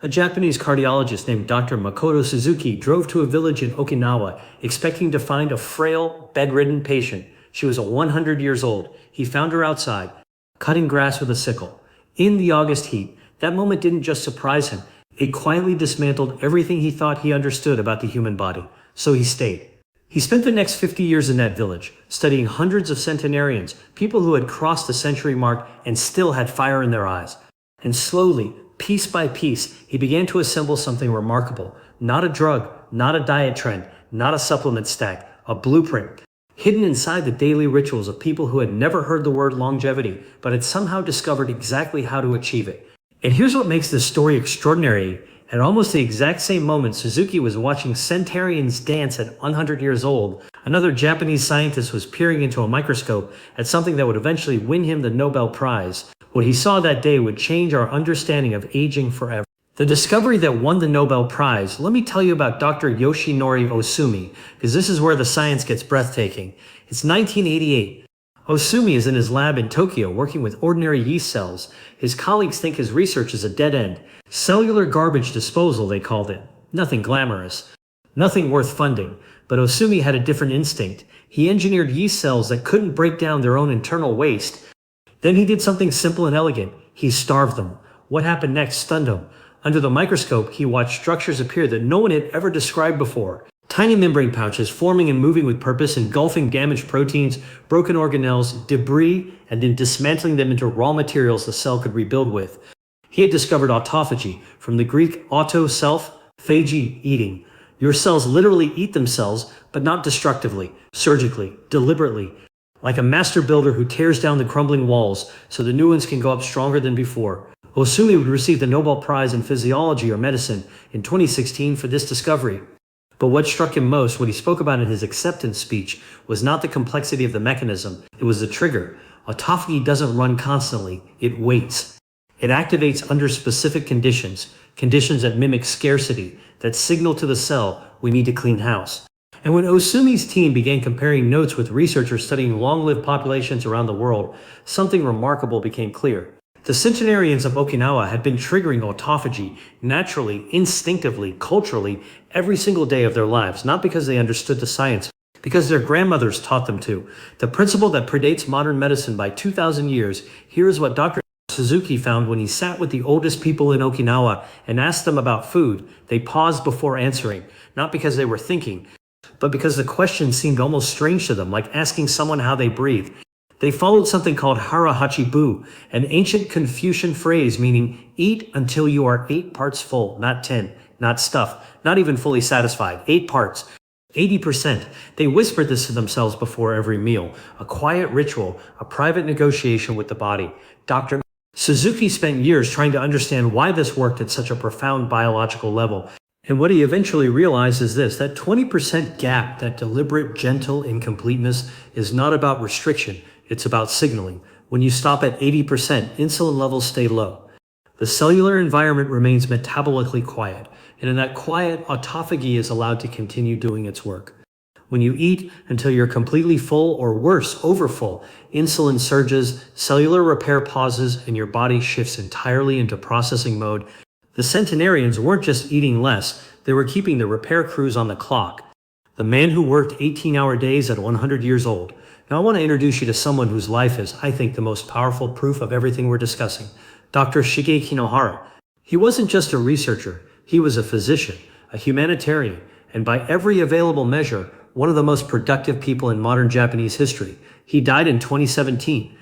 A Japanese cardiologist named Dr. Makoto Suzuki drove to a village in Okinawa expecting to find a frail, bedridden patient. She was 100 years old. He found her outside, cutting grass with a sickle. In the August heat, that moment didn't just surprise him. It quietly dismantled everything he thought he understood about the human body. So he stayed. He spent the next 50 years in that village, studying hundreds of centenarians, people who had crossed the century mark and still had fire in their eyes. And slowly, piece by piece, he began to assemble something remarkable. Not a drug, not a diet trend, not a supplement stack, a blueprint. Hidden inside the daily rituals of people who had never heard the word longevity, but had somehow discovered exactly how to achieve it. And here's what makes this story extraordinary. At almost the exact same moment Suzuki was watching centenarians dance at 100 years old, another Japanese scientist was peering into a microscope at something that would eventually win him the Nobel Prize. What he saw that day would change our understanding of aging forever. The discovery that won the Nobel Prize, let me tell you about Dr. Yoshinori Ohsumi, because this is where the science gets breathtaking. It's 1988. Ohsumi is in his lab in Tokyo working with ordinary yeast cells. His colleagues think his research is a dead end. Cellular garbage disposal, they called it. Nothing glamorous. Nothing worth funding. But Ohsumi had a different instinct. He engineered yeast cells that couldn't break down their own internal waste. Then he did something simple and elegant. He starved them. What happened next stunned him. Under the microscope, he watched structures appear that no one had ever described before. Tiny membrane pouches forming and moving with purpose, engulfing damaged proteins, broken organelles, debris, and then dismantling them into raw materials the cell could rebuild with. He had discovered autophagy, from the Greek auto, self, phagy, eating. Your cells literally eat themselves, but not destructively, surgically, deliberately, like a master builder who tears down the crumbling walls so the new ones can go up stronger than before. Ohsumi would receive the Nobel Prize in Physiology or Medicine in 2016 for this discovery. But what struck him most, what he spoke about in his acceptance speech, was not the complexity of the mechanism, it was the trigger. Autophagy doesn't run constantly, it waits. It activates under specific conditions, conditions that mimic scarcity, that signal to the cell, we need to clean house. And when Ohsumi's team began comparing notes with researchers studying long-lived populations around the world, something remarkable became clear. The centenarians of Okinawa had been triggering autophagy naturally, instinctively, culturally, every single day of their lives, not because they understood the science, because their grandmothers taught them to. The principle that predates modern medicine by 2,000 years, here is what Dr. Suzuki found when he sat with the oldest people in Okinawa and asked them about food. They paused before answering, not because they were thinking, but because the question seemed almost strange to them, like asking someone how they breathe. They followed something called hara hachibu, an ancient Confucian phrase meaning eat until you are 8 parts full, not 10, not stuffed, not even fully satisfied, 8 parts, 80%. They whispered this to themselves before every meal, a quiet ritual, a private negotiation with the body. Dr. Suzuki spent years trying to understand why this worked at such a profound biological level. And what he eventually realized is this, that 20% gap, that deliberate, gentle incompleteness, is not about restriction. It's about signaling. When you stop at 80%, insulin levels stay low. The cellular environment remains metabolically quiet, and in that quiet, autophagy is allowed to continue doing its work. When you eat until you're completely full or worse, overfull, insulin surges, cellular repair pauses, and your body shifts entirely into processing mode. The centenarians weren't just eating less, they were keeping the repair crews on the clock. The man who worked 18-hour days at 100 years old. Now I want to introduce you to someone whose life is, I think, the most powerful proof of everything we're discussing. Dr. Shigeki Nohara. He wasn't just a researcher, he was a physician, a humanitarian, and by every available measure, one of the most productive people in modern Japanese history. He died in 2017,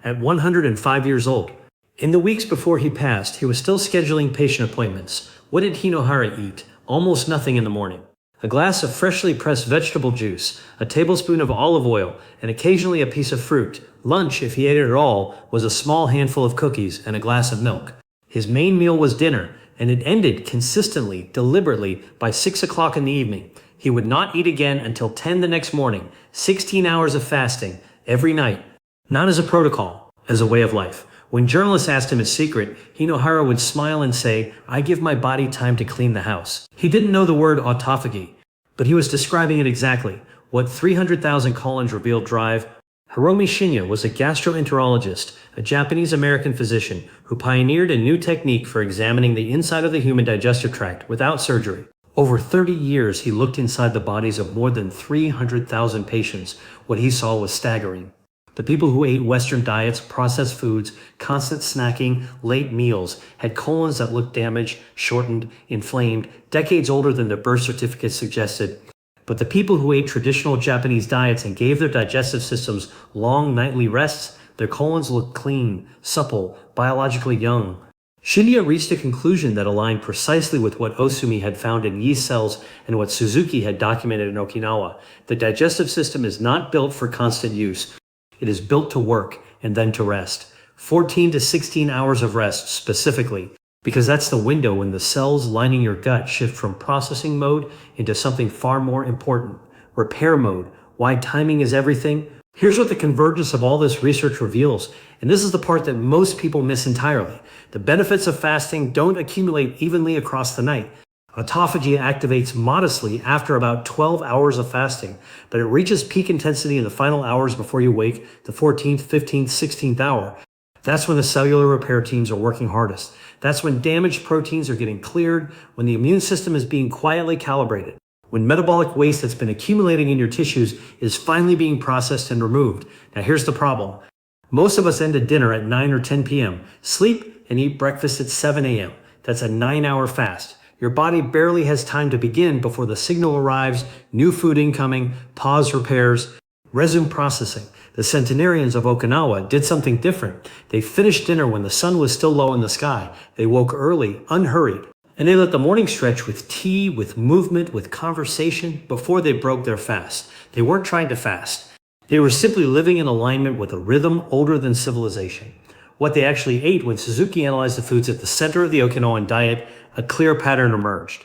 at 105 years old. In the weeks before he passed, he was still scheduling patient appointments. What did Hinohara eat? Almost nothing in the morning. A glass of freshly pressed vegetable juice, a tablespoon of olive oil, and occasionally a piece of fruit. Lunch, if he ate it at all, was a small handful of cookies and a glass of milk. His main meal was dinner, and it ended consistently, deliberately, by 6 o'clock in the evening. He would not eat again until 10 the next morning, 16 hours of fasting, every night. Not as a protocol, as a way of life. When journalists asked him his secret, Hinohara would smile and say, I give my body time to clean the house. He didn't know the word autophagy, but he was describing it exactly. What 300,000 colons revealed drive, Hiromi Shinya was a gastroenterologist, a Japanese-American physician who pioneered a new technique for examining the inside of the human digestive tract without surgery. Over 30 years, he looked inside the bodies of more than 300,000 patients. What he saw was staggering. The people who ate Western diets, processed foods, constant snacking, late meals, had colons that looked damaged, shortened, inflamed, decades older than their birth certificates suggested. But the people who ate traditional Japanese diets and gave their digestive systems long nightly rests, their colons looked clean, supple, biologically young. Shinya reached a conclusion that aligned precisely with what Osumi had found in yeast cells and what Suzuki had documented in Okinawa. The digestive system is not built for constant use. It is built to work and then to rest. 14 to 16 hours of rest specifically, because that's the window when the cells lining your gut shift from processing mode into something far more important, repair mode. Why timing is everything? Here's what the convergence of all this research reveals, and this is the part that most people miss entirely. The benefits of fasting don't accumulate evenly across the night. Autophagy activates modestly after about 12 hours of fasting, but it reaches peak intensity in the final hours before you wake, the 14th, 15th, 16th hour. That's when the cellular repair teams are working hardest. That's when damaged proteins are getting cleared, when the immune system is being quietly calibrated, when metabolic waste that's been accumulating in your tissues is finally being processed and removed. Now here's the problem. Most of us end at dinner at 9 or 10 p.m., sleep and eat breakfast at 7 a.m. That's a 9-hour fast. Your body barely has time to begin before the signal arrives, new food incoming, pause repairs, resume processing. The centenarians of Okinawa did something different. They finished dinner when the sun was still low in the sky. They woke early, unhurried, and they let the morning stretch with tea, with movement, with conversation before they broke their fast. They weren't trying to fast. They were simply living in alignment with a rhythm older than civilization. What they actually ate when Suzuki analyzed the foods at the center of the Okinawan diet, a clear pattern emerged.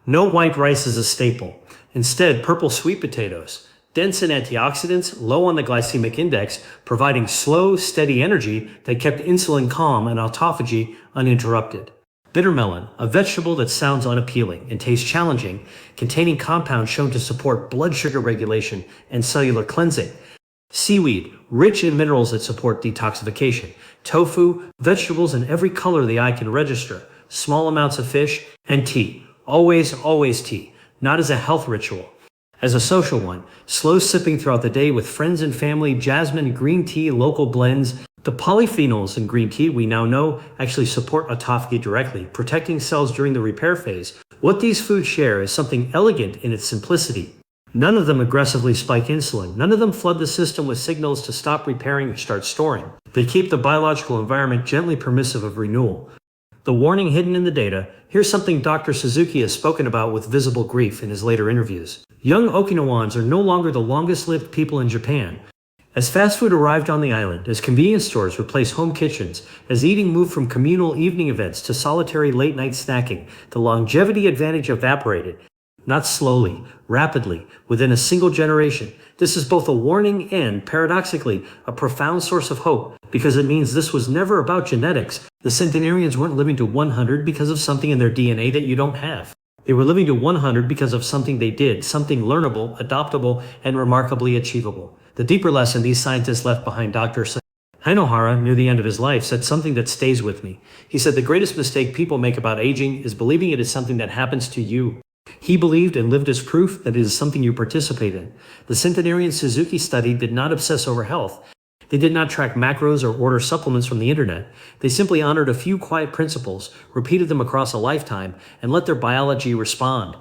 No white rice is a staple. Instead, purple sweet potatoes, dense in antioxidants, low on the glycemic index, providing slow, steady energy that kept insulin calm and autophagy uninterrupted. Bitter melon, a vegetable that sounds unappealing and tastes challenging, containing compounds shown to support blood sugar regulation and cellular cleansing. Seaweed, rich in minerals that support detoxification. Tofu, vegetables in every color the eye can register. Small amounts of fish, and tea. Always, always tea. Not as a health ritual. As a social one, slow sipping throughout the day with friends and family, jasmine, green tea, local blends. The polyphenols in green tea, we now know, actually support autophagy directly, protecting cells during the repair phase. What these foods share is something elegant in its simplicity. None of them aggressively spike insulin. None of them flood the system with signals to stop repairing or start storing. They keep the biological environment gently permissive of renewal. The warning hidden in the data, here's something Dr. Suzuki has spoken about with visible grief in his later interviews. Young Okinawans are no longer the longest-lived people in Japan. As fast food arrived on the island, as convenience stores replaced home kitchens, as eating moved from communal evening events to solitary late-night snacking, the longevity advantage evaporated. Not slowly, rapidly, within a single generation. This is both a warning and, paradoxically, a profound source of hope, because it means this was never about genetics. The centenarians weren't living to 100 because of something in their DNA that you don't have. They were living to 100 because of something they did, something learnable, adoptable, and remarkably achievable. The deeper lesson these scientists left behind Dr. Hainohara, near the end of his life, said something that stays with me. He said the greatest mistake people make about aging is believing it is something that happens to you. He believed and lived as proof that it is something you participate in. The centenarian Suzuki study did not obsess over health. They did not track macros or order supplements from the internet. They simply honored a few quiet principles, repeated them across a lifetime, and let their biology respond.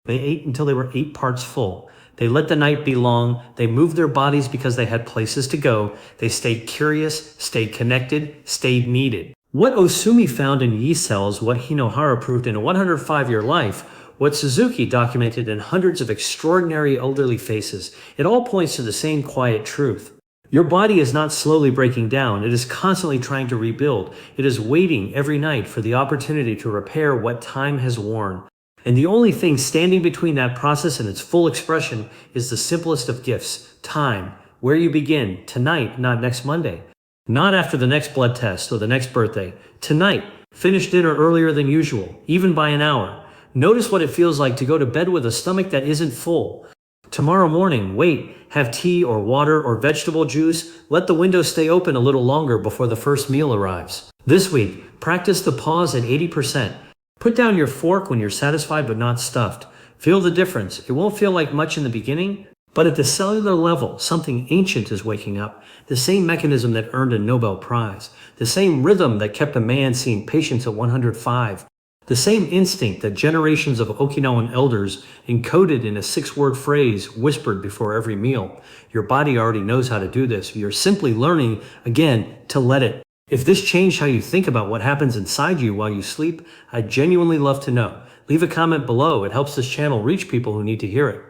They ate until they were 8 parts full. They let the night be long. They moved their bodies because they had places to go. They stayed curious, stayed connected, stayed needed. What Osumi found in yeast cells, what Hainohara proved in a 105-year life, what Suzuki documented in hundreds of extraordinary elderly faces, it all points to the same quiet truth. Your body is not slowly breaking down. It is constantly trying to rebuild. It is waiting every night for the opportunity to repair what time has worn. And the only thing standing between that process and its full expression is the simplest of gifts, time. Where you begin, tonight, not next Monday. Not after the next blood test or the next birthday. Tonight, finish dinner earlier than usual, even by an hour. Notice what it feels like to go to bed with a stomach that isn't full. Tomorrow morning, wait, have tea or water or vegetable juice. Let the window stay open a little longer before the first meal arrives. This week, practice the pause at 80%. Put down your fork when you're satisfied but not stuffed. Feel the difference. It won't feel like much in the beginning, but at the cellular level, something ancient is waking up. The same mechanism that earned a Nobel Prize. The same rhythm that kept a man seeing patients at 105. The same instinct that generations of Okinawan elders encoded in a 6-word phrase whispered before every meal. Your body already knows how to do this. You're simply learning, again, to let it. If this changed how you think about what happens inside you while you sleep, I'd genuinely love to know. Leave a comment below. It helps this channel reach people who need to hear it.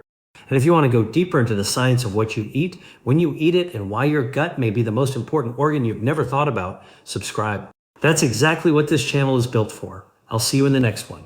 And if you want to go deeper into the science of what you eat, when you eat it, and why your gut may be the most important organ you've never thought about, subscribe. That's exactly what this channel is built for. I'll see you in the next one.